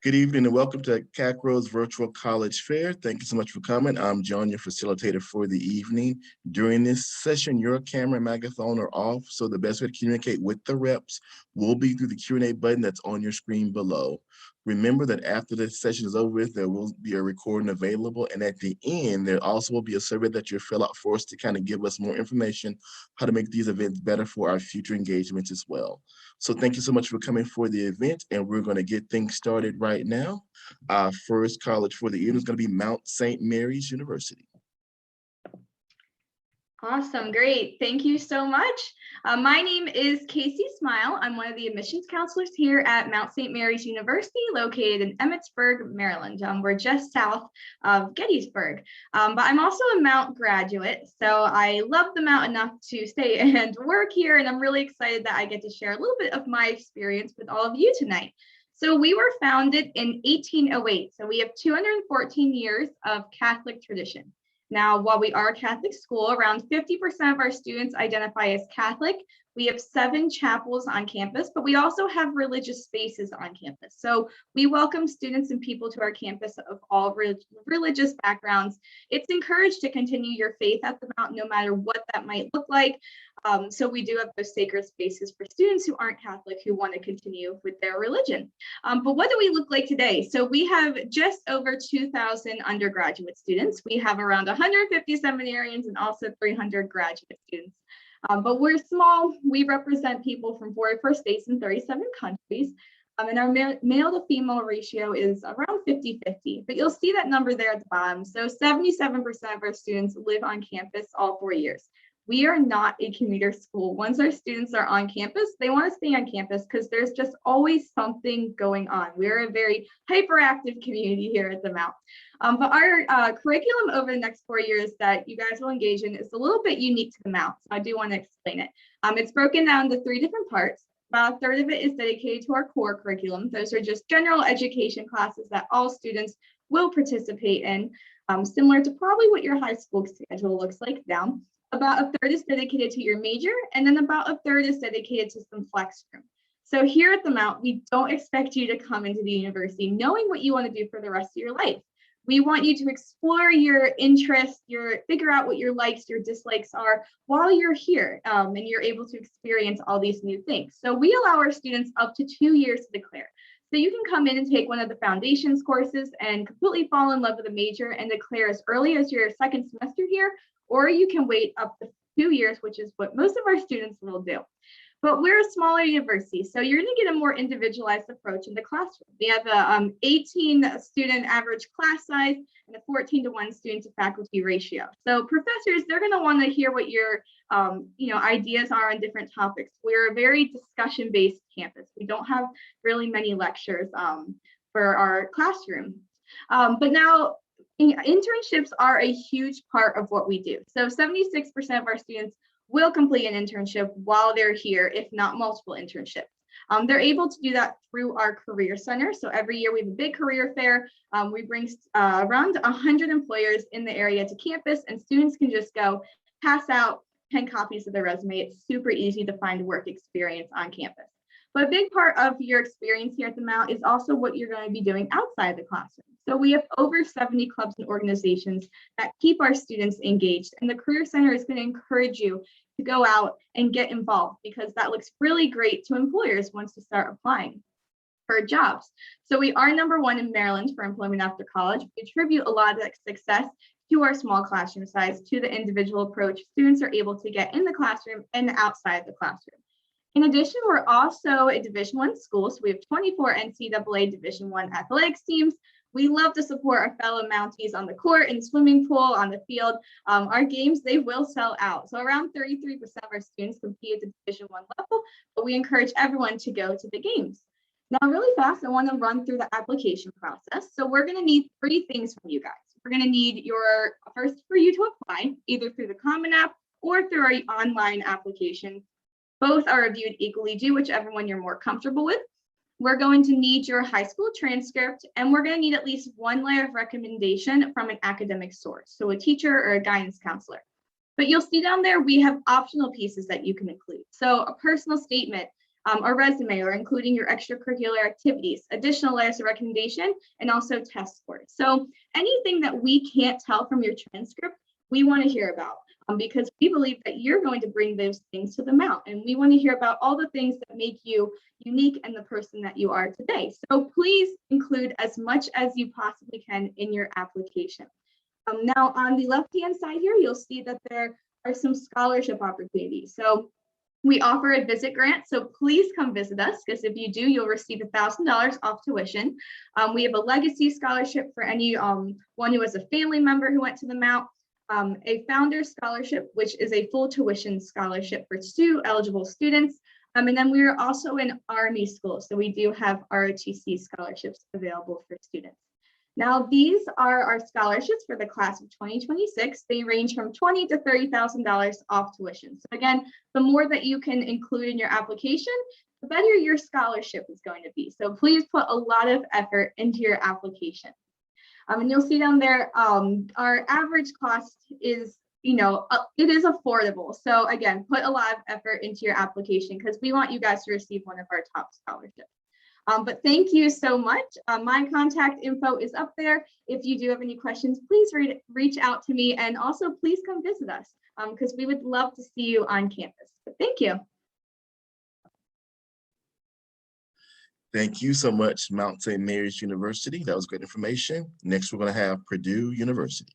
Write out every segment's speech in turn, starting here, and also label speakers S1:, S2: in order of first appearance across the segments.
S1: Good evening and welcome to CACRAO's Virtual College Fair. Thank you so much for coming. I'm John, your facilitator for the evening. During this session, your camera and microphone are off, so the best way to communicate with the reps will be through the Q&A button that's on your screen below. Remember that after this session is over with, there will be a recording available, and at the end, there also will be a survey that you'll fill out for us to kind of give us more information how to make these events better for our future engagements as well. So thank you so much for coming for the event, and we're going to get things started right now. Our first college for the evening is going to be Mount St. Mary's University.
S2: Awesome, great. Thank you so much. My name is Casey Smile. I'm one of the admissions counselors here at Mount St. Mary's University, located in Emmitsburg, Maryland. We're just south of Gettysburg, but I'm also a Mount graduate, so I love the Mount enough to stay and work here, and I'm really excited that I get to share a little bit of my experience with all of you tonight. So we were founded in 1808, so we have 214 years of Catholic tradition. Now, while we are a Catholic school, around 50% of our students identify as Catholic. We have 7 chapels on campus, but we also have religious spaces on campus. So we welcome students and people to our campus of all religious backgrounds. It's encouraged to continue your faith at the Mount, no matter what that might look like. So we do have those sacred spaces for students who aren't Catholic who want to continue with their religion. But what do we look like today? So we have just over 2,000 undergraduate students. We have around 150 seminarians and also 300 graduate students. But we're small. We represent people from 44 states and 37 countries. And our male to female ratio is around 50-50, but you'll see that number there at the bottom. So 77% of our students live on campus all 4 years. We are not a commuter school. Once our students are on campus, they want to stay on campus because there's just always something going on. We're a very hyperactive community here at the Mount. But our curriculum over the next 4 years that you guys will engage in is a little bit unique to the Mount. So I do want to explain it. It's broken down into 3 different parts. About a third of it is dedicated to our core curriculum. Those are just general education classes that all students will participate in, similar to probably what your high school schedule looks like now. About a third is dedicated to your major, and then about a third is dedicated to some flex room. So here at the Mount, we don't expect you to come into the university knowing what you want to do for the rest of your life. We want you to explore your interests, figure out what your likes, your dislikes are while you're here, and you're able to experience all these new things. So we allow our students up to 2 years to declare. So you can come in and take one of the foundations courses and completely fall in love with a major and declare as early as your second semester here, or you can wait up to 2 years, which is what most of our students will do. But we're a smaller university, so you're going to get a more individualized approach in the classroom. We have a 18 student average class size and a 14-to-1 student to faculty ratio. So professors, they're going to want to hear what your ideas are on different topics. We're a very discussion-based campus. We don't have really many lectures for our classroom. But now, internships are a huge part of what we do. So 76% of our students will complete an internship while they're here, if not multiple internships. They're able to do that through our career center. So every year we have a big career fair. We bring around 100 employers in the area to campus, and students can just go pass out 10 copies of their resume. It's super easy to find work experience on campus. But a big part of your experience here at the Mount is also what you're going to be doing outside the classroom. So we have over 70 clubs and organizations that keep our students engaged. And the Career Center is going to encourage you to go out and get involved because that looks really great to employers once you start applying for jobs. So we are #1 in Maryland for employment after college. We attribute a lot of that success to our small classroom size, to the individual approach students are able to get in the classroom and outside the classroom. In addition, we're also a Division I school, so we have 24 NCAA Division I athletics teams. We love to support our fellow Mounties on the court, in the swimming pool, on the field. Our games, they will sell out. So around 33% of our students compete at the Division I level, but we encourage everyone to go to the games. Now, really fast, I want to run through the application process. So we're going to need 3 things from you guys. We're going to need first for you to apply, either through the Common App or through our online application. Both are reviewed equally. Do whichever one you're more comfortable with. We're going to need your high school transcript, and we're going to need at least 1 letter of recommendation from an academic source, so a teacher or a guidance counselor. But you'll see down there, we have optional pieces that you can include. So a personal statement, a resume, or including your extracurricular activities, additional letters of recommendation, and also test scores. So anything that we can't tell from your transcript, we want to hear about, because we believe that you're going to bring those things to the Mount, and we want to hear about all the things that make you unique and the person that you are today. So please include as much as you possibly can in your application. Now on the left-hand side here, you'll see that there are some scholarship opportunities. So we offer a visit grant, so please come visit us, because if you do, you'll receive $1,000 off tuition. We have a legacy scholarship for anyone who has a family member who went to the Mount, a founder scholarship, which is a full tuition scholarship for 2 eligible students. And then we are also in Army school, so we do have ROTC scholarships available for students. Now, these are our scholarships for the class of 2026. They range from $20,000 to $30,000 off tuition. So again, the more that you can include in your application, the better your scholarship is going to be. So please put a lot of effort into your application. And you'll see down there, our average cost is, it is affordable. So again, put a lot of effort into your application, because we want you guys to receive one of our top scholarships. But thank you so much. My contact info is up there. If you do have any questions, please reach out to me, and also please come visit us, because we would love to see you on campus. But thank you.
S1: Thank you so much, Mount St. Mary's University. That was great information. Next, we're going to have Purdue University.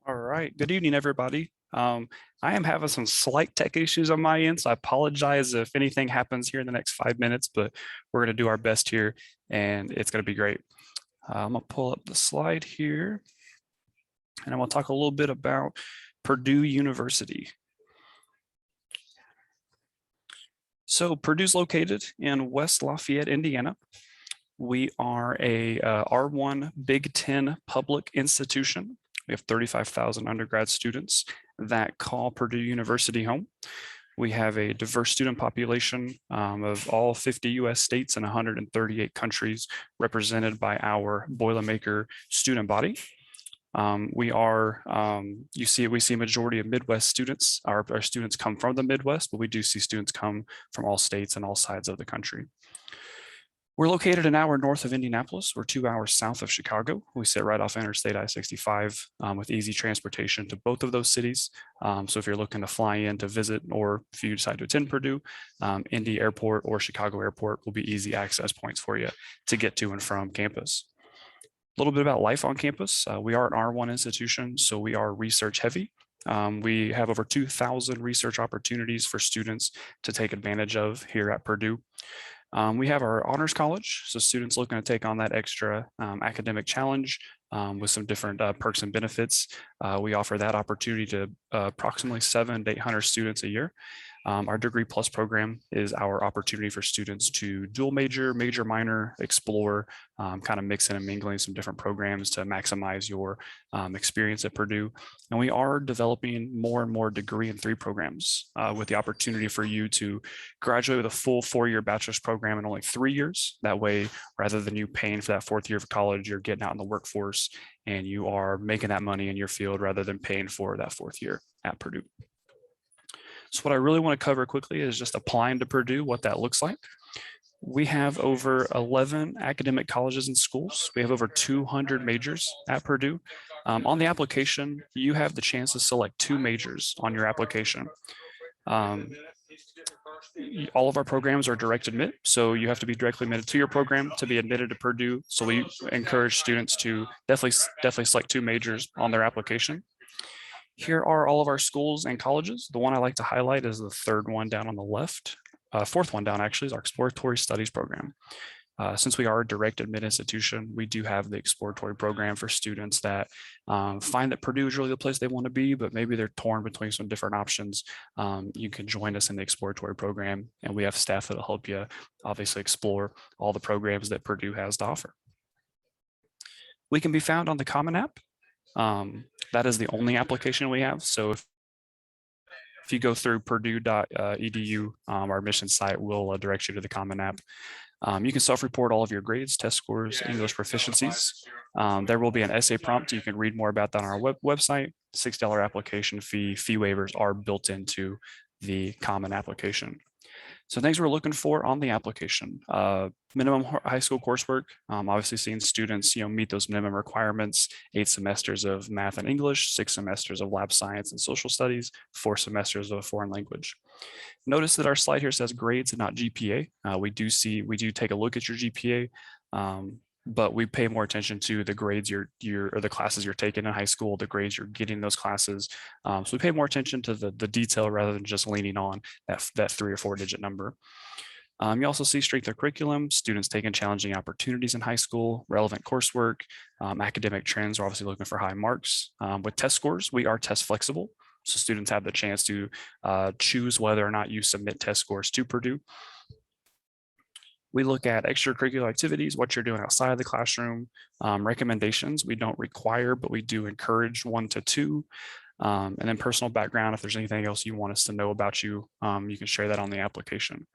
S3: All right, good evening, everybody. I am having some slight tech issues on my end, so I apologize if anything happens here in the next 5 minutes, but we're going to do our best here, and it's going to be great. I'm going to pull up the slide here, and I'm going to talk a little bit about Purdue University. So Purdue's located in West Lafayette, Indiana. We are a R1 Big Ten public institution. We have 35,000 undergrad students that call Purdue University home. We have a diverse student population of all 50 US states and 138 countries represented by our Boilermaker student body. We see a majority of Midwest students. Our students come from the Midwest, but we do see students come from all states and all sides of the country. We're located an hour north of Indianapolis. We're 2 hours south of Chicago. We sit right off Interstate I-65 with easy transportation to both of those cities. So if you're looking to fly in to visit, or if you decide to attend Purdue, Indy Airport or Chicago Airport will be easy access points for you to get to and from campus. A little bit about life on campus. We are an R1 institution, so we are research heavy. We have over 2,000 research opportunities for students to take advantage of here at Purdue. We have our honors college, so students looking to take on that extra academic challenge with some different perks and benefits. We offer that opportunity to approximately 700 to 800 students a year. Our Degree Plus program is our opportunity for students to dual major, major minor, explore, kind of mixing and mingling some different programs to maximize your experience at Purdue. And we are developing more and more Degree in 3 programs with the opportunity for you to graduate with a full 4-year bachelor's program in only 3 years. That way, rather than you paying for that 4th year of college, you're getting out in the workforce and you are making that money in your field rather than paying for that 4th year at Purdue. So what I really want to cover quickly is just applying to Purdue, what that looks like. We have over 11 academic colleges and schools. We have over 200 majors at Purdue. On the application, you have the chance to select 2 majors on your application. All of our programs are direct admit, so you have to be directly admitted to your program to be admitted to Purdue. So we encourage students to definitely select 2 majors on their application. Here are all of our schools and colleges. The one I like to highlight is the 3rd one down on the left. 4th one down actually is our exploratory studies program. Since we are a direct admit institution, we do have the exploratory program for students that find that Purdue is really the place they want to be, but maybe they're torn between some different options. You can join us in the exploratory program, and we have staff that will help you obviously explore all the programs that Purdue has to offer. We can be found on the Common App. That is the only application we have. So if you go through purdue.edu, our admissions site will direct you to the Common App. You can self-report all of your grades, test scores, English proficiencies. There will be an essay prompt. You can read more about that on our website. $6 application fee waivers are built into the common application. So things we're looking for on the application, minimum high school coursework, obviously seeing students, meet those minimum requirements, 8 semesters of math and English, 6 semesters of lab science and social studies, 4 semesters of a foreign language. Notice that our slide here says grades and not GPA. We do take a look at your GPA, but we pay more attention to the grades or the classes you're taking in high school, the grades you're getting in those classes. So we pay more attention to the detail rather than just leaning on that 3 or 4 digit number. You also see strength of curriculum, students taking challenging opportunities in high school, relevant coursework, academic trends. We're obviously looking for high marks. With test scores, we are test flexible. So students have the chance to choose whether or not you submit test scores to Purdue. We look at extracurricular activities, what you're doing outside of the classroom, recommendations we don't require, but we do encourage 1 to 2. And then personal background, if there's anything else you want us to know about you, you can share that on the application.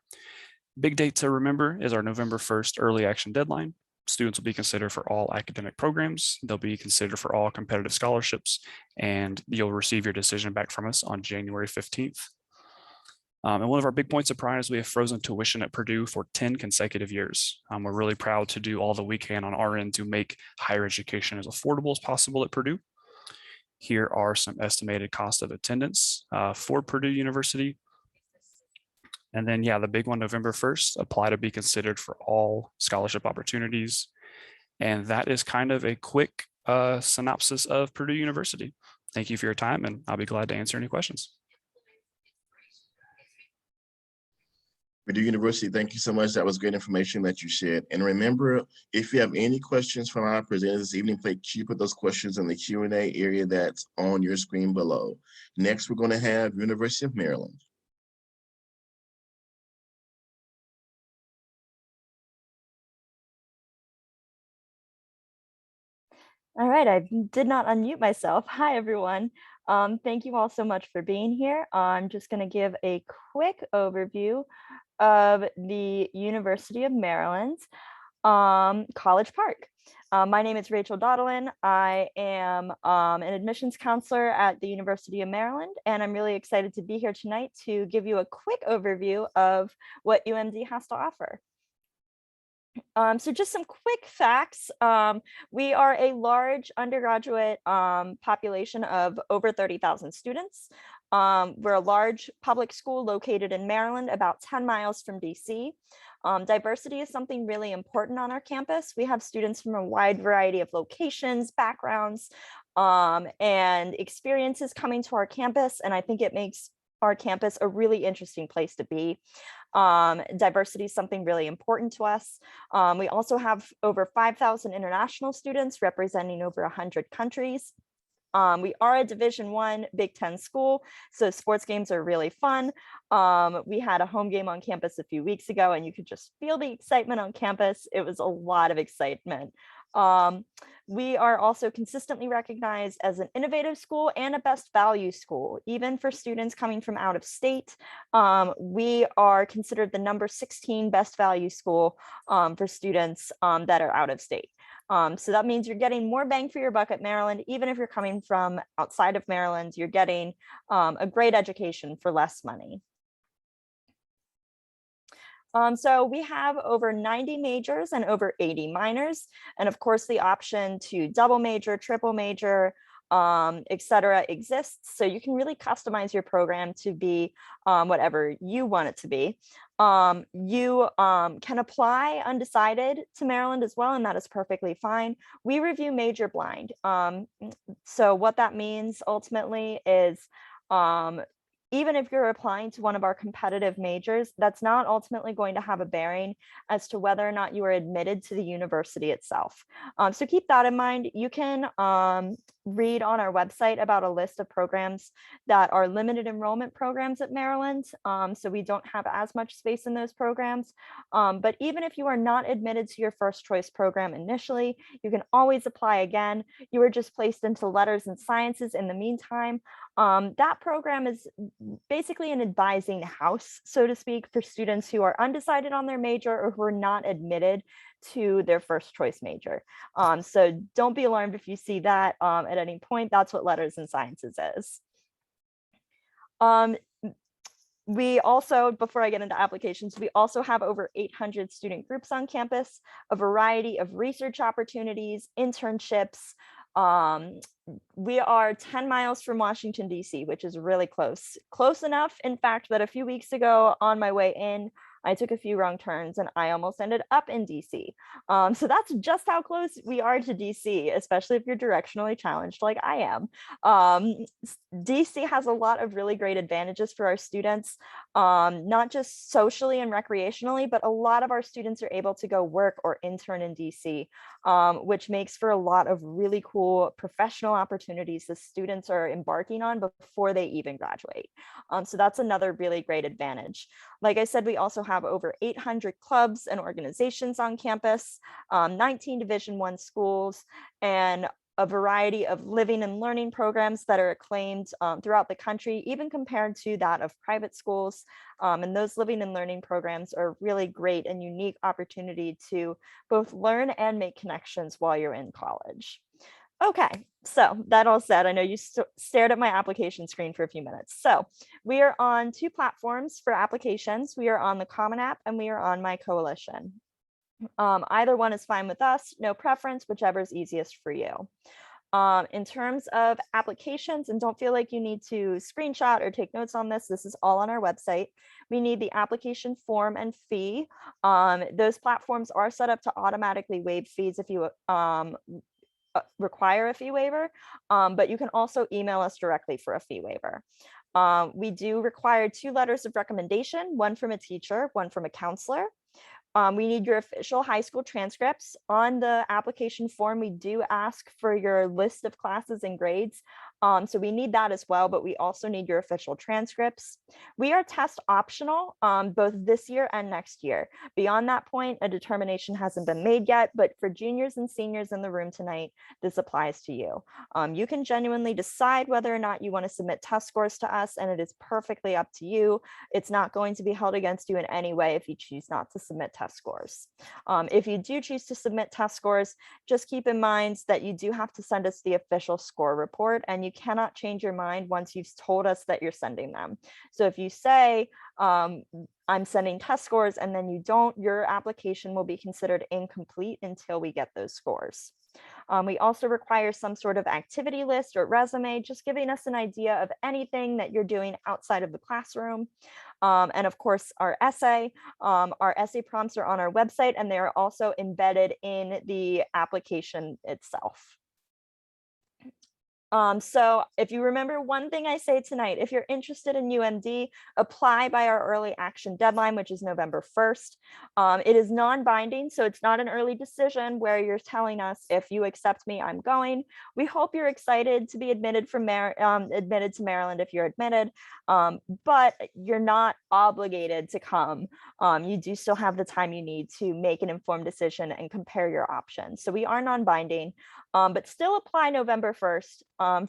S3: Big date to remember is our November 1st early action deadline. Students will be considered for all academic programs. They'll be considered for all competitive scholarships, and you'll receive your decision back from us on January 15th. And one of our big points of pride is we have frozen tuition at Purdue for 10 consecutive years. We're really proud to do all that we can on our end to make higher education as affordable as possible at Purdue. Here are some estimated cost of attendance for Purdue University. And then, the big one, November 1st, apply to be considered for all scholarship opportunities. And that is kind of a quick synopsis of Purdue University. Thank you for your time, and I'll be glad to answer any questions.
S1: Purdue University, thank you so much. That was great information that you shared. And remember, if you have any questions from our presenters this evening, please put those questions in the Q&A area that's on your screen below. Next, we're going to have University of Maryland.
S4: All right, I did not unmute myself. Hi, everyone. Thank you all so much for being here. I'm just going to give a quick overview of the University of Maryland, College Park. My name is Rachel Doddelin. I am an admissions counselor at the University of Maryland, and I'm really excited to be here tonight to give you a quick overview of what UMD has to offer. So just some quick facts. We are a large undergraduate population of over 30,000 students. We're a large public school located in Maryland, about 10 miles from DC. Diversity is something really important on our campus. We have students from a wide variety of locations, backgrounds, and experiences coming to our campus, and I think it makes our campus a really interesting place to be. Diversity is something really important to us. We also have over 5,000 international students representing over 100 countries. We are a Division I Big Ten school, so sports games are really fun. We had a home game on campus a few weeks ago, and you could just feel the excitement on campus. It was a lot of excitement. We are also consistently recognized as an innovative school and a best value school, even for students coming from out of state. We are considered the number 16 best value school for students that are out of state. So that means you're getting more bang for your buck at Maryland. Even if you're coming from outside of Maryland, you're getting a great education for less money. So we have over 90 majors and over 80 minors, and of course the option to double major, triple major, etc. exists. So you can really customize your program to be whatever you want it to be. You can apply undecided to Maryland as well, and that is perfectly fine. We review major blind. So what that means ultimately is even if you're applying to one of our competitive majors, that's not ultimately going to have a bearing as to whether or not you are admitted to the university itself. So keep that in mind. You can read on our website about a list of programs that are limited enrollment programs at Maryland. So we don't have as much space in those programs. But even if you are not admitted to your first choice program initially, you can always apply again. You are just placed into letters and sciences in the meantime. That program is basically an advising house, so to speak, for students who are undecided on their major or who are not admitted to their first choice major. So don't be alarmed if you see that at any point. That's what letters and sciences is. We also, before I get into applications, we also have over 800 student groups on campus, a variety of research opportunities, internships. We are 10 miles from Washington, D.C., which is really close. Close enough, in fact, that a few weeks ago on my way in, I took a few wrong turns and I almost ended up in DC. So that's just how close we are to DC, especially if you're directionally challenged like I am. DC has a lot of really great advantages for our students, not just socially and recreationally, but a lot of our students are able to go work or intern in DC, which makes for a lot of really cool professional opportunities the students are embarking on before they even graduate. So that's another really great advantage. Like I said, we also have over 800 clubs and organizations on campus, 19 Division I schools, and a variety of living and learning programs that are acclaimed throughout the country, even compared to that of private schools. And those living and learning programs are really great and unique opportunity to both learn and make connections while you're in college. Okay, so that all said, I know you stared at my application screen for a few minutes. So we are on 2 platforms for applications. We are on the Common App and we are on My Coalition. Either one is fine with us, no preference, whichever is easiest for you. In terms of applications, and don't feel like you need to screenshot or take notes on this, this is all on our website. We need the application form and fee. Those platforms are set up to automatically waive fees if you require a fee waiver, but you can also email us directly for a fee waiver. We do require 2 letters of recommendation, one from a teacher, one from a counselor. We need your official high school transcripts. On the application form, we do ask for your list of classes and grades. So we need that as well, but we also need your official transcripts. We are test optional both this year and next year. Beyond that point, a determination hasn't been made yet, but for juniors and seniors in the room tonight, this applies to you. You can genuinely decide whether or not you want to submit test scores to us, and it is perfectly up to you. It's not going to be held against you in any way if you choose not to submit test scores. If you do choose to submit test scores, just keep in mind that you do have to send us the official score report, and you cannot change your mind once you've told us that you're sending them. So if you say, I'm sending test scores, and then you don't, your application will be considered incomplete until we get those scores. We also require some sort of activity list or resume, just giving us an idea of anything that you're doing outside of the classroom. And of course, our essay prompts are on our website, and they are also embedded in the application itself. So if you remember one thing I say tonight, if you're interested in UMD, apply by our early action deadline, which is November 1st. It is non-binding, so it's not an early decision where you're telling us, if you accept me, I'm going. We hope you're excited to be admitted to Maryland if you're admitted, but you're not obligated to come. You do still have the time you need to make an informed decision and compare your options. So we are non-binding, but still apply November 1st.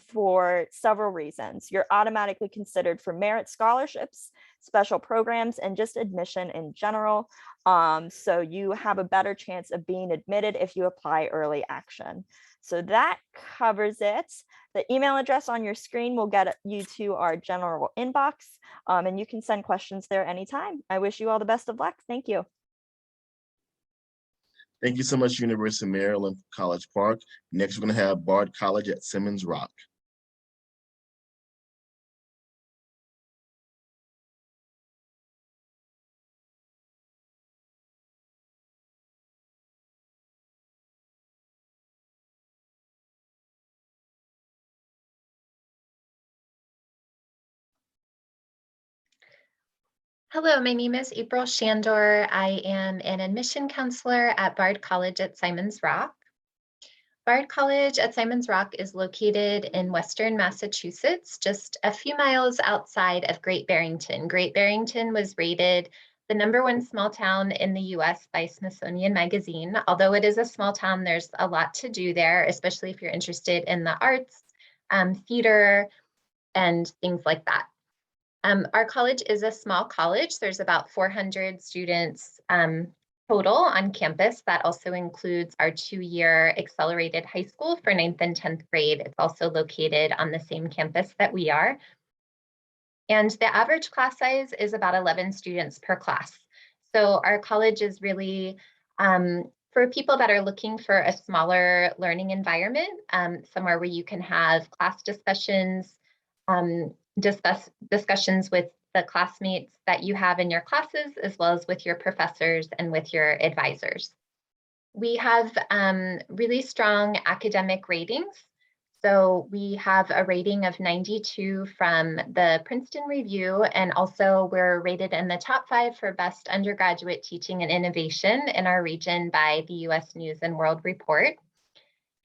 S4: For several reasons. You're automatically considered for merit scholarships, special programs, and just admission in general. So you have a better chance of being admitted if you apply early action. So that covers it. The email address on your screen will get you to our general inbox, and you can send questions there anytime. I wish you all the best of luck. Thank you.
S1: Thank you so much, University of Maryland, College Park. Next, we're going to have Bard College at Simmons Rock.
S5: Hello, my name is April Shandor. I am an admission counselor at Bard College at Simon's Rock. Bard College at Simon's Rock is located in Western Massachusetts, just a few miles outside of Great Barrington. Great Barrington was rated the #1 small town in the US by Smithsonian Magazine. Although it is a small town, there's a lot to do there, especially if you're interested in the arts, theater, and things like that. Our college is a small college. There's about 400 students total on campus. That also includes our 2-year accelerated high school for 9th and 10th grade. It's also located on the same campus that we are. And the average class size is about 11 students per class. So our college is really for people that are looking for a smaller learning environment, somewhere where you can have class discussions, discussions with the classmates that you have in your classes, as well as with your professors and with your advisors. We have really strong academic ratings. So we have a rating of 92 from the Princeton Review, and also we're rated in the top 5 for best undergraduate teaching and innovation in our region by the US News and World Report.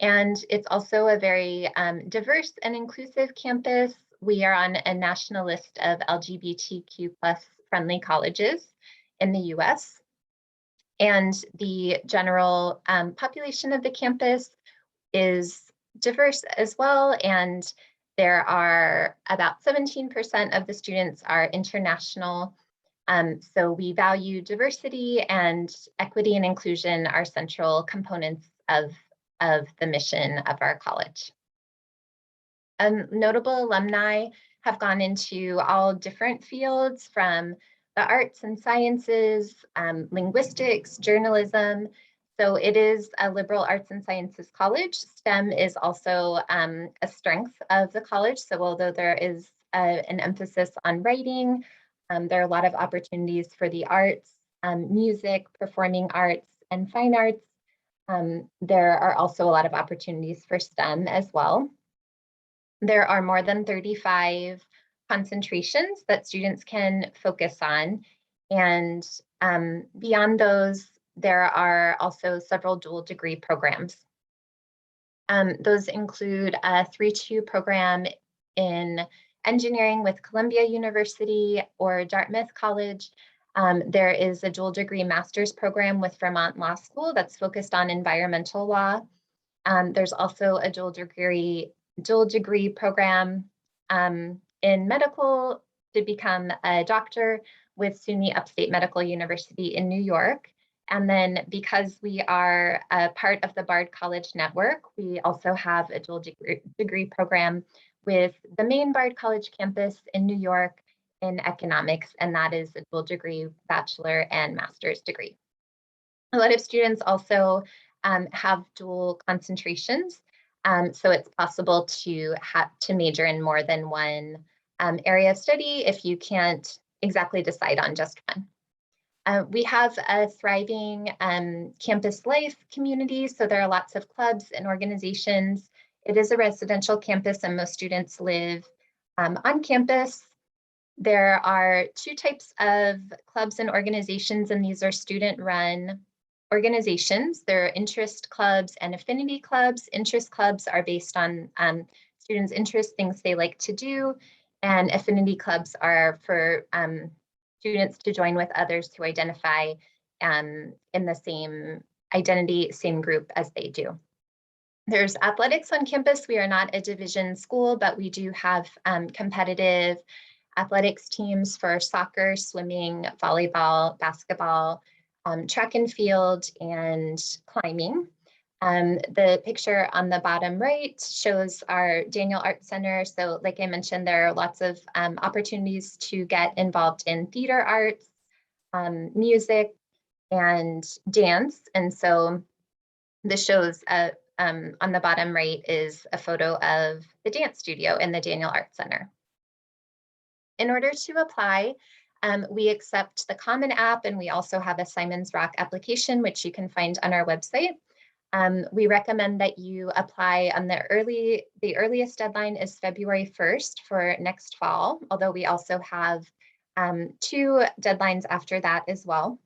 S5: And it's also a very diverse and inclusive campus. We are on a national list of LGBTQ+ friendly colleges in the US. And the general population of the campus is diverse as well, and there are about 17% of the students are international. So we value diversity, and equity and inclusion are central components of the mission of our college. Notable alumni have gone into all different fields, from the arts and sciences, linguistics, journalism. So it is a liberal arts and sciences college. STEM is also a strength of the college. So although there is an emphasis on writing, there are a lot of opportunities for the arts, music, performing arts, and fine arts. There are also a lot of opportunities for STEM as well. There are more than 35 concentrations that students can focus on. And beyond those, there are also several dual degree programs. Those include a 3-2 program in engineering with Columbia University or Dartmouth College. There is a dual degree master's program with Vermont Law School that's focused on environmental law. There's also a dual degree program in medical to become a doctor with SUNY Upstate Medical University in New York. And then because we are a part of the Bard College network, we also have a dual degree program with the main Bard College campus in New York in economics, and that is a dual degree bachelor and master's degree. A lot of students also have dual concentrations, so it's possible to major in more than one area of study if you can't exactly decide on just one. We have a thriving campus life community, so there are lots of clubs and organizations. It is a residential campus, and most students live on campus. There are 2 types of clubs and organizations, and these are student-run organizations. There are interest clubs and affinity clubs. Interest clubs are based on students' interests, things they like to do, and affinity clubs are for students to join with others who identify in the same identity, same group as they do. There's athletics on campus. We are not a division school, but we do have competitive athletics teams for soccer, swimming, volleyball, basketball, track and field, and climbing. The picture on the bottom right shows our Daniel Art Center. So like I mentioned, there are lots of opportunities to get involved in theater arts, music, and dance. And so this shows on the bottom right is a photo of the dance studio in the Daniel Art Center. In order to apply, we accept the Common App, and we also have a Simons Rock application, which you can find on our website. We recommend that you apply on the earliest deadline is February 1st for next fall, although we also have 2 deadlines after that as well.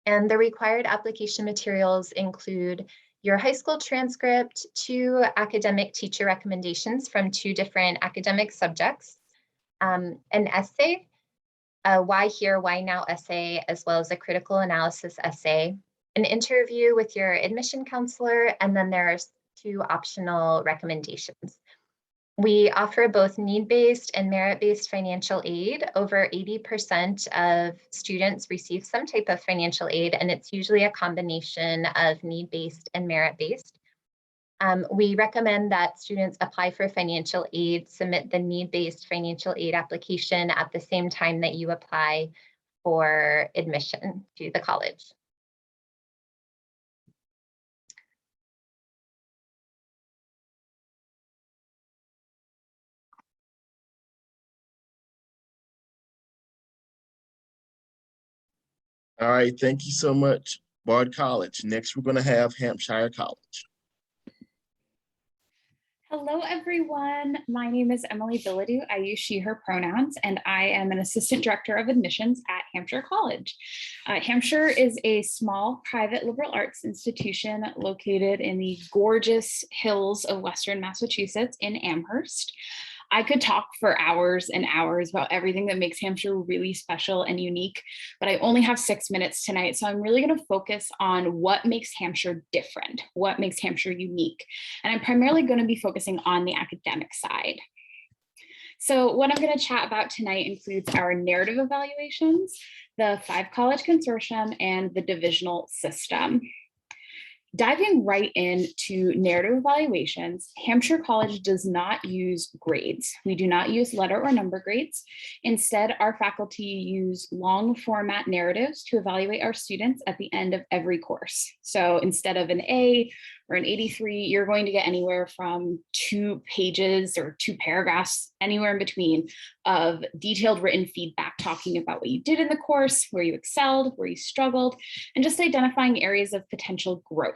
S5: And the required application materials include your high school transcript, 2 academic teacher recommendations from 2 different academic subjects, an essay, a why here, why now essay, as well as a critical analysis essay, an interview with your admission counselor, and then there's 2 optional recommendations. We offer both need-based and merit-based financial aid. Over 80% of students receive some type of financial aid, and it's usually a combination of need-based and merit-based. We recommend that students apply for financial aid, submit the need-based financial aid application at the same time that you apply for admission to the college.
S1: All right, thank you so much, Bard College. Next, we're going to have Hampshire College.
S6: Hello, everyone. My name is Emily Bilodeau. I use she, her pronouns, and I am an assistant director of admissions at Hampshire College. Hampshire is a small private liberal arts institution located in the gorgeous hills of Western Massachusetts in Amherst. I could talk for hours and hours about everything that makes Hampshire really special and unique, but I only have 6 minutes tonight. So I'm really going to focus on what makes Hampshire different, what makes Hampshire unique. And I'm primarily going to be focusing on the academic side. So what I'm going to chat about tonight includes our narrative evaluations, the 5-college consortium, and the divisional system. Diving right into narrative evaluations, Hampshire College does not use grades. We do not use letter or number grades. Instead, our faculty use long format narratives to evaluate our students at the end of every course. So instead of an A or an 83, you're going to get anywhere from 2 pages or 2 paragraphs, anywhere in between, of detailed written feedback talking about what you did in the course, where you excelled, where you struggled, and just identifying areas of potential growth.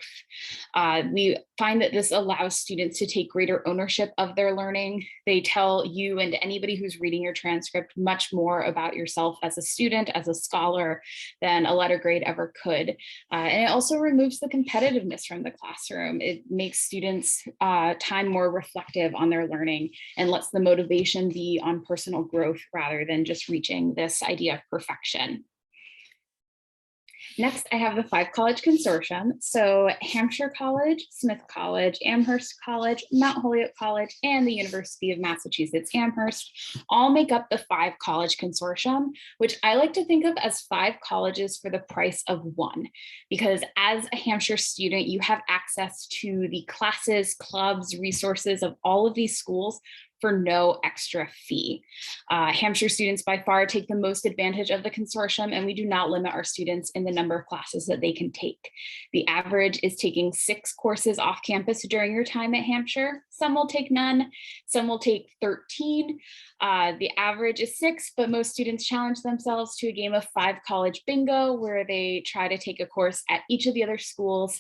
S6: We find that this allows students to take greater ownership of their learning. They tell you and anybody who's reading your transcript much more about yourself as a student, as a scholar, than a letter grade ever could. And it also removes the competitiveness from the classroom. It makes students' time more reflective on their learning and lets the motivation be on personal growth rather than just reaching this idea of perfection. Next, I have the 5-college consortium. So Hampshire College, Smith College, Amherst College, Mount Holyoke College, and the University of Massachusetts Amherst all make up the 5-college consortium, which I like to think of as 5 colleges for the price of 1. Because as a Hampshire student, you have access to the classes, clubs, resources of all of these schools for no extra fee. Hampshire students by far take the most advantage of the consortium, and we do not limit our students in the number of classes that they can take. The average is taking 6 courses off campus during your time at Hampshire. Some will take none, some will take 13. The average is 6, but most students challenge themselves to a game of 5-college bingo, where they try to take a course at each of the other schools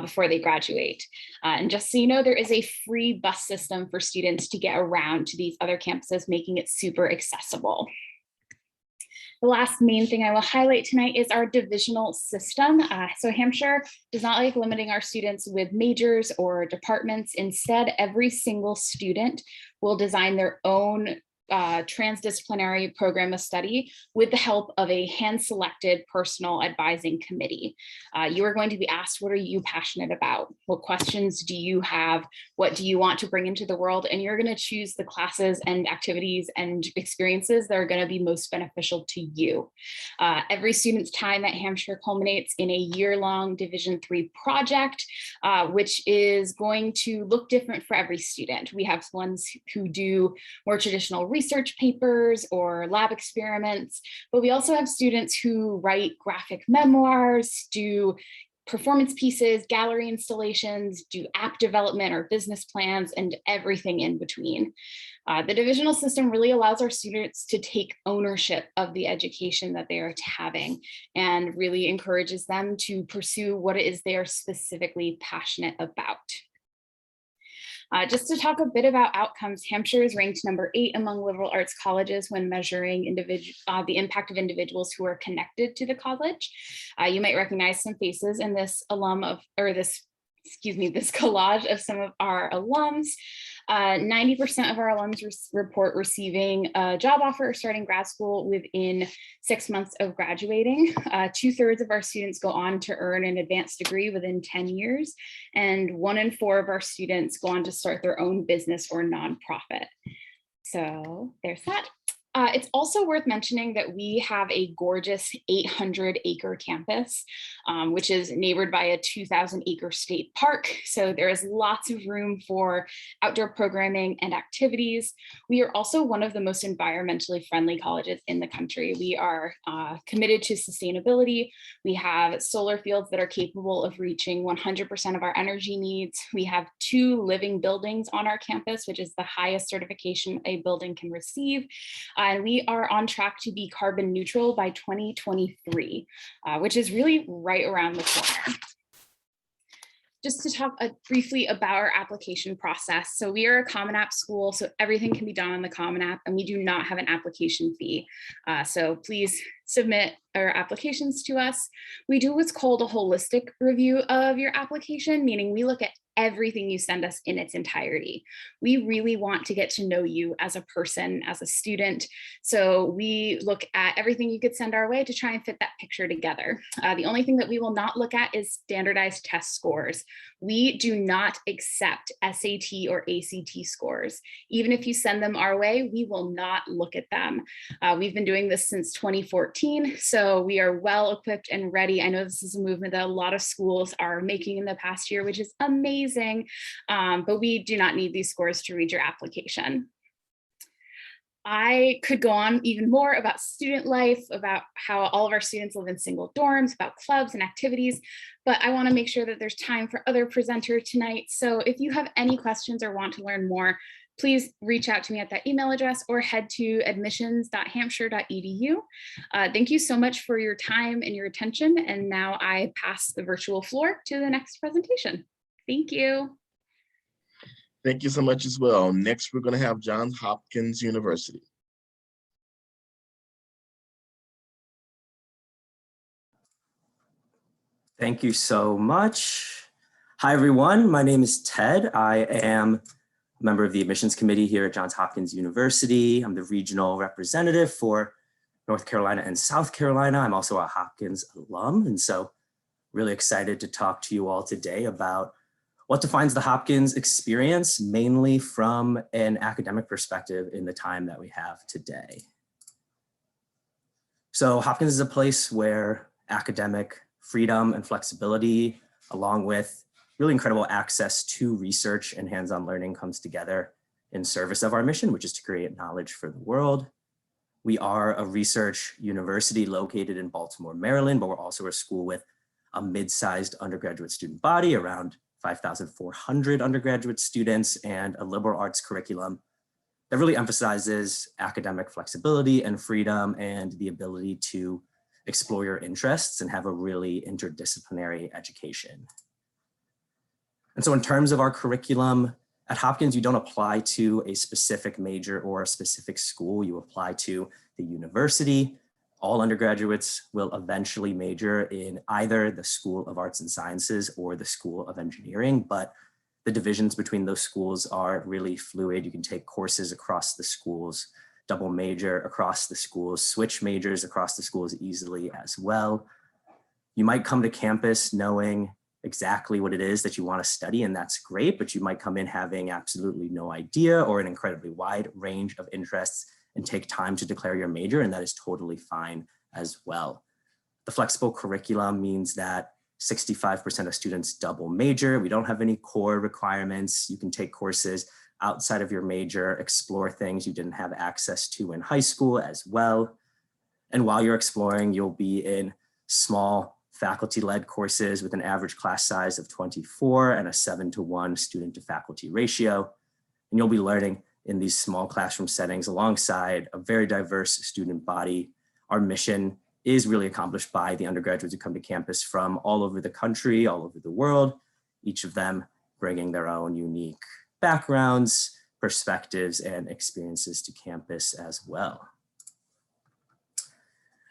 S6: before they graduate. And just so you know, there is a free bus system for students to get around to these other campuses, making it super accessible. The last main thing I will highlight tonight is our divisional system. So Hampshire does not like limiting our students with majors or departments. Instead, every single student will design their own transdisciplinary program of study with the help of a hand-selected personal advising committee. You are going to be asked, what are you passionate about? What questions do you have? What do you want to bring into the world? And you're going to choose the classes and activities and experiences that are going to be most beneficial to you. Every student's time at Hampshire culminates in a year-long Division III project, which is going to look different for every student. We have ones who do more traditional research papers or lab experiments, but we also have students who write graphic memoirs, do performance pieces, gallery installations, do app development or business plans, and everything in between. The divisional system really allows our students to take ownership of the education that they are having and really encourages them to pursue what it is they are specifically passionate about. Just to talk a bit about outcomes, Hampshire is ranked number 8 among liberal arts colleges when measuring the impact of individuals who are connected to the college. You might recognize some faces in this this collage of some of our alums. 90% of our alums report receiving a job offer or starting grad school within 6 months of graduating. 2/3 of our students go on to earn an advanced degree within 10 years, and 1 in 4 of our students go on to start their own business or nonprofit. So there's that. It's also worth mentioning that we have a gorgeous 800-acre campus, which is neighbored by a 2,000-acre state park. So there is lots of room for outdoor programming and activities. We are also one of the most environmentally friendly colleges in the country. We are committed to sustainability. We have solar fields that are capable of reaching 100% of our energy needs. We have 2 living buildings on our campus, which is the highest certification a building can receive. And we are on track to be carbon neutral by 2023, which is really right around the corner. Just to talk briefly about our application process. So we are a Common App school, so everything can be done on the Common App, and we do not have an application fee. So please submit our applications to us. We do what's called a holistic review of your application, meaning we look at everything you send us in its entirety. We really want to get to know you as a person, as a student. So we look at everything you could send our way to try and fit that picture together. The only thing that we will not look at is standardized test scores. We do not accept SAT or ACT scores. Even if you send them our way, we will not look at them. We've been doing this since 2014, so we are well equipped and ready. I know this is a movement that a lot of schools are making in the past year, which is amazing, but we do not need these scores to read your application. I could go on even more about student life, about how all of our students live in single dorms, about clubs and activities, but I want to make sure that there's time for other presenters tonight. So if you have any questions or want to learn more, please reach out to me at that email address or head to admissions.hampshire.edu. Thank you so much for your time and your attention. And now I pass the virtual floor to the next presentation. Thank you.
S1: Thank you so much as well. Next, we're going to have Johns Hopkins University.
S7: Thank you so much. Hi, everyone. My name is Ted. I am a member of the admissions committee here at Johns Hopkins University. I'm the regional representative for North Carolina and South Carolina. I'm also a Hopkins alum, and so really excited to talk to you all today about what defines the Hopkins experience, mainly from an academic perspective in the time that we have today. So Hopkins is a place where academic freedom and flexibility, along with really incredible access to research and hands-on learning, comes together in service of our mission, which is to create knowledge for the world. We are a research university located in Baltimore, Maryland, but we're also a school with a mid-sized undergraduate student body, around 5,400 undergraduate students, and a liberal arts curriculum that really emphasizes academic flexibility and freedom and the ability to explore your interests and have a really interdisciplinary education. And so in terms of our curriculum, at Hopkins, you don't apply to a specific major or a specific school, you apply to the university. All undergraduates will eventually major in either the School of Arts and Sciences or the School of Engineering, but the divisions between those schools are really fluid. You can take courses across the schools, double major across the schools, switch majors across the schools easily as well. You might come to campus knowing exactly what it is that you want to study, and that's great, but you might come in having absolutely no idea or an incredibly wide range of interests and take time to declare your major, and that is totally fine as well. The flexible curriculum means that 65% of students double major. We don't have any core requirements. You can take courses outside of your major, explore things you didn't have access to in high school as well. And while you're exploring, you'll be in small faculty-led courses with an average class size of 24 and a 7-to-1 student to faculty ratio. And you'll be learning in these small classroom settings alongside a very diverse student body. Our mission is really accomplished by the undergraduates who come to campus from all over the country, all over the world, each of them bringing their own unique backgrounds, perspectives, and experiences to campus as well.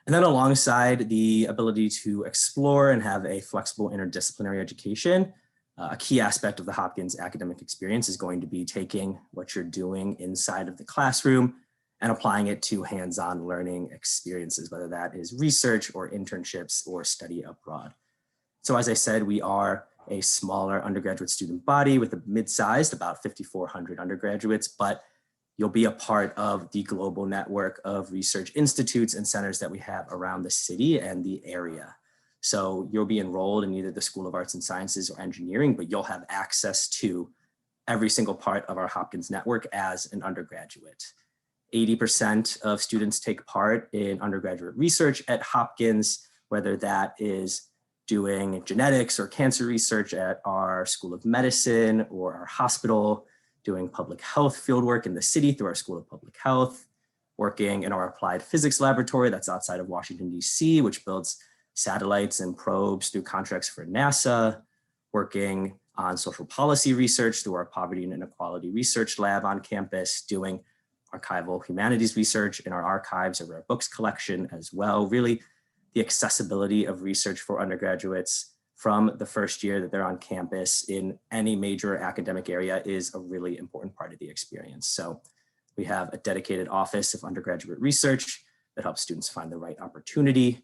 S7: And then alongside the ability to explore and have a flexible interdisciplinary education, a key aspect of the Hopkins academic experience is going to be taking what you're doing inside of the classroom and applying it to hands-on learning experiences, whether that is research or internships or study abroad. So as I said, we are a smaller undergraduate student body with a mid-sized, about 5,400 undergraduates, but You'll be a part of the global network of research institutes and centers that we have around the city and the area. So you'll be enrolled in either the School of Arts and Sciences or Engineering, but you'll have access to every single part of our Hopkins network as an undergraduate. 80% of students take part in undergraduate research at Hopkins, whether that is doing genetics or cancer research at our School of Medicine or our hospital, doing public health fieldwork in the city through our School of Public Health, working in our applied physics laboratory that's outside of Washington, D.C., which builds satellites and probes through contracts for NASA, working on social policy research through our Poverty and Inequality Research Lab on campus, doing archival humanities research in our archives of our books collection as well. Really, the accessibility of research for undergraduates from the first year that they're on campus in any major academic area is a really important part of the experience. So we have a dedicated office of undergraduate research that helps students find the right opportunity.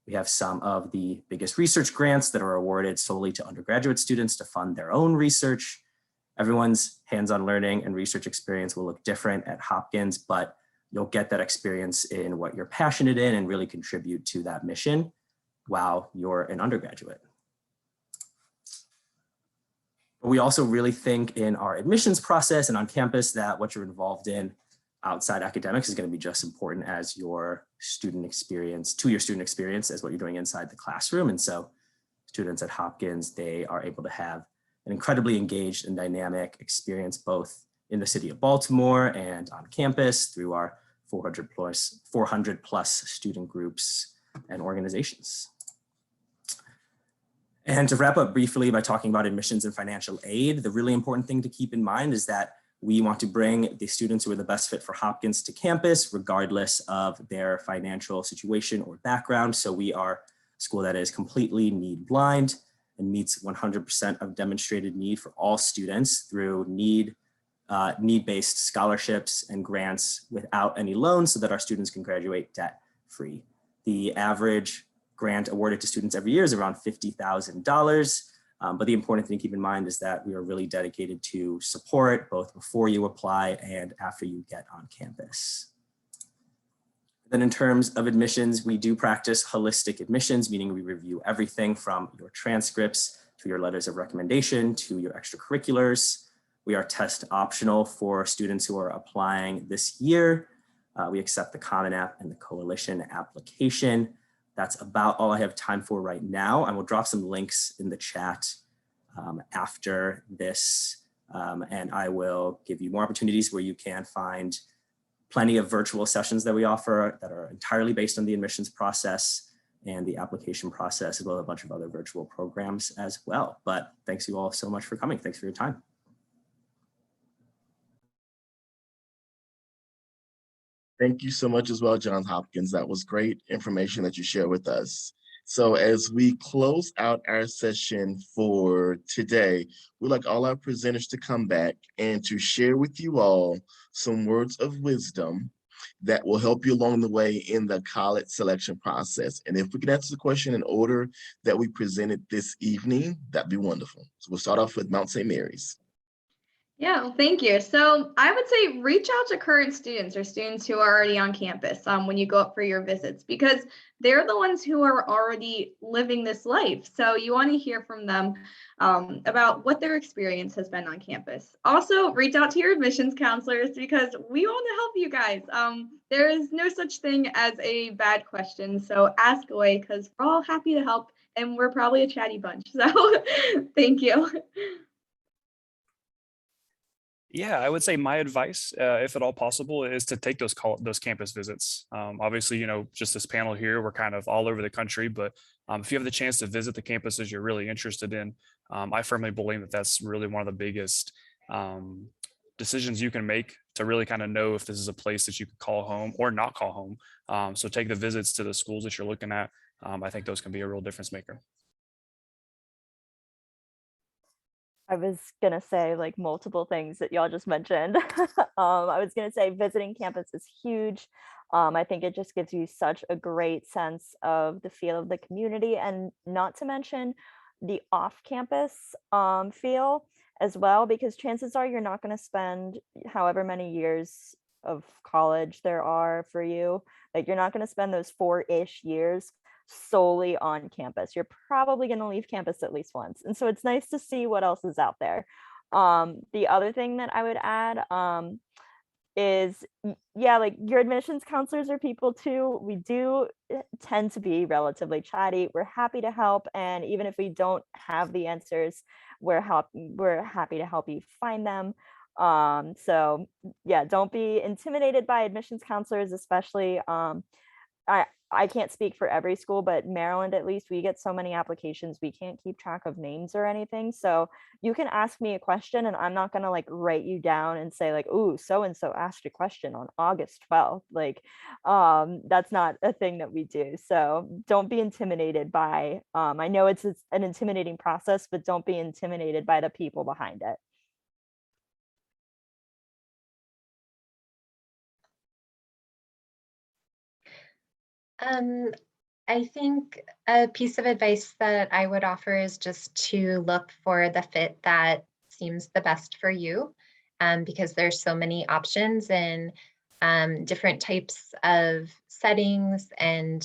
S7: We have some of the biggest research grants that are awarded solely to undergraduate students to fund their own research. Everyone's hands-on learning and research experience will look different at Hopkins, but you'll get that experience in what you're passionate in and really contribute to that mission while you're an undergraduate. But we also really think in our admissions process and on campus that what you're involved in outside academics is going to be just important as your student experience, to your student experience as what you're doing inside the classroom. And so students at Hopkins, they are able to have an incredibly engaged and dynamic experience both in the city of Baltimore and on campus through our 400 plus student groups and organizations. And to wrap up briefly by talking about admissions and financial aid, the really important thing to keep in mind is that we want to bring the students who are the best fit for Hopkins to campus, regardless of their financial situation or background. So we are a school that is completely need blind and meets 100% of demonstrated need for all students through need-based scholarships and grants without any loans so that our students can graduate debt-free. The average grant awarded to students every year is around $50,000. But the important thing to keep in mind is that we are really dedicated to support both before you apply and after you get on campus. Then in terms of admissions, we do practice holistic admissions, meaning we review everything from your transcripts to your letters of recommendation to your extracurriculars. We are test optional for students who are applying this year. We accept the Common App and the Coalition application. That's about all I have time for right now. I will drop some links in the chat after this, and I will give you more opportunities where you can find plenty of virtual sessions that we offer that are entirely based on the admissions process and the application process, as well as a bunch of other virtual programs as well. But thanks you all so much for coming. Thanks for your time.
S1: Thank you so much as well, Johns Hopkins. That was great information that you shared with us. So as we close out our session for today, we'd like all our presenters to come back and to share with you all some words of wisdom that will help you along the way in the college selection process. And if we could answer the question in order that we presented this evening, that'd be wonderful. So we'll start off with Mount St. Mary's.
S2: Yeah, well, thank you. So I would say reach out to current students or students who are already on campus when you go up for your visits, because they're the ones who are already living this life. So you want to hear from them about what their experience has been on campus. Also, reach out to your admissions counselors because we want to help you guys. There is no such thing as a bad question. So ask away because we're all happy to help and we're probably a chatty bunch. So thank you.
S3: Yeah, I would say my advice, if at all possible, is to take those campus visits. Obviously, you know, just this panel here, we're kind of all over the country, but if you have the chance to visit the campuses you're really interested in, I firmly believe that that's really one of the biggest decisions you can make to really kind of know if this is a place that you could call home or not call home. So take the visits to the schools that you're looking at. I think those can be a real difference maker.
S4: I was gonna say like multiple things that y'all just mentioned. I was gonna say visiting campus is huge. I think it just gives you such a great sense of the feel of the community, and not to mention the off-campus feel. as well, because chances are you're not going to spend however many years of college there are for you. Like, you're not going to spend those 4-ish years solely on campus. You're probably going to leave campus at least once. And so it's nice to see what else is out there. The other thing that I would add is, yeah, like, your admissions counselors are people too. We do tend to be relatively chatty. We're happy to help. And even if we don't have the answers, we're happy to help you find them. So yeah, don't be intimidated by admissions counselors, especially I can't speak for every school, but Maryland, at least, we get so many applications, we can't keep track of names or anything. So you can ask me a question and I'm not going to like write you down and say like, ooh, so-and-so asked a question on August 12th. Like, that's not a thing that we do. So don't be intimidated by, I know it's an intimidating process, but don't be intimidated by the people behind it.
S5: I think a piece of advice that I would offer is just to look for the fit that seems the best for you, because there's so many options and different types of settings and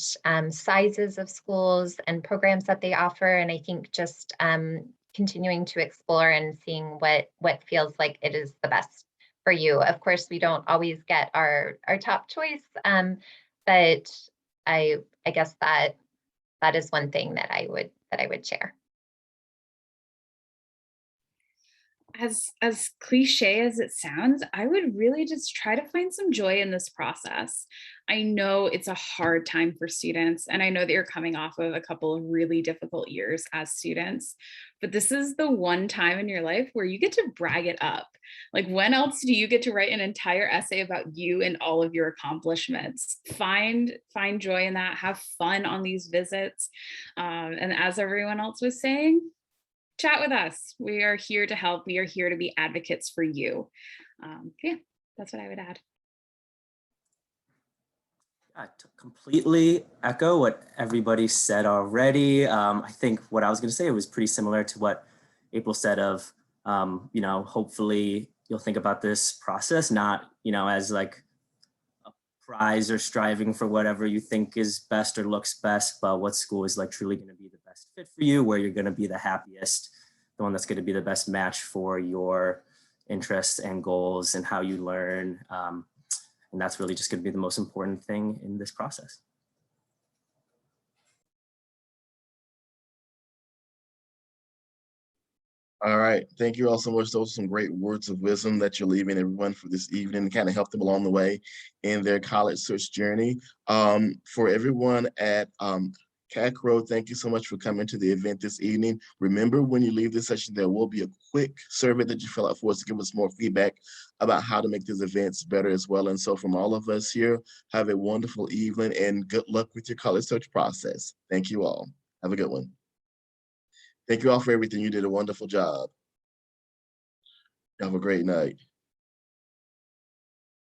S5: sizes of schools and programs that they offer. And I think just continuing to explore and seeing what feels like it is the best for you. Of course, we don't always get our top choice, but I guess that is one thing that I would share.
S6: As cliche as it sounds, I would really just try to find some joy in this process. I know it's a hard time for students, and I know that you're coming off of a couple of really difficult years as students, but this is the one time in your life where you get to brag it up. Like, when else do you get to write an entire essay about you and all of your accomplishments? Find joy in that, have fun on these visits. And as everyone else was saying, chat with us. We are here to help. We are here to be advocates for you. Yeah, that's what I would add.
S7: I completely echo what everybody said already. I think what I was going to say was pretty similar to what April said of, hopefully you'll think about this process, not, as like a prize or striving for whatever you think is best or looks best, but what school is like truly going to be the best fit for you, where you're going to be the happiest, the one that's going to be the best match for your interests and goals and how you learn. And that's really just going to be the most important thing in this process.
S1: All right. Thank you all so much. Those are some great words of wisdom that you're leaving everyone for this evening to kind of help them along the way in their college search journey. For everyone at CACRAO, thank you so much for coming to the event this evening. Remember, when you leave this session, there will be a quick survey that you fill out for us to give us more feedback about how to make these events better as well. And so from all of us here, have a wonderful evening and good luck with your college search process. Thank you all. Have a good one. Thank you all for everything. You did a wonderful job. Have a great night.